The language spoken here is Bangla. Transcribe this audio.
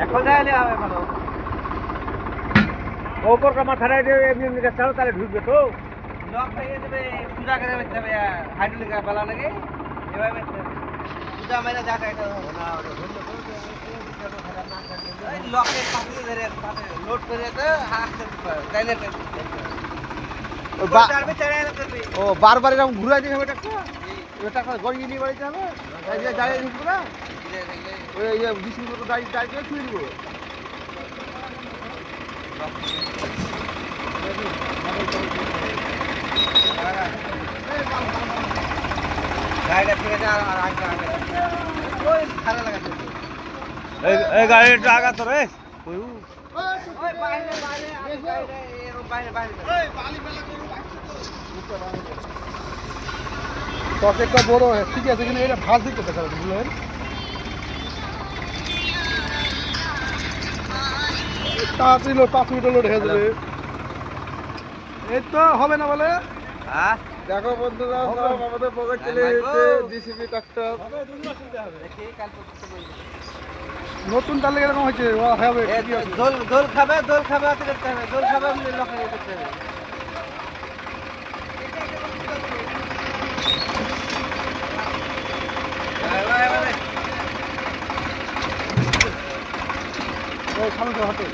এখন যাইলে হবে ভালো ওপর মাথায় এমনি এমনি চালো তাহলে ঢুকবে তো লক লাগিয়ে দেবে পূজা করে বেঁচতে হবে হাইড্রোলিক বেলা লাগে এভাবে পূজা মেরে যাটা এটা না লকে পাঠিয়ে ধরে লোড করে তো তাইলে ও বারবার এরকম ঘুরে দিতে হবে এটা গড়িয়ে নিয়ে বাড়িতে হবে দাঁড়িয়ে ঢুকবো না ওই 20 মিনিট মতো দাঁড়িয়ে দাঁড়িয়ে ছুঁয়ে দিব গাড়িটা আগা তো রে পকেটটা বড় ঠিক আছে কিন্তু এটা ভাজ দিতে দেখা যাবে বুঝলেন তাড়াতাড়ি লোড 5 মিনিট লোড হয়ে যাবে এই তো হবে না বলে দেখো বন্ধুরা সব আমাদের পকেট চলে এসেছে জিসিবি ট্রাক্টর নতুন তাহলে এরকম হয়েছে হবে দোল খাবে দোল খাবে করতে হবে দোল খাবে লোকে করতে হবে সামনে হাতে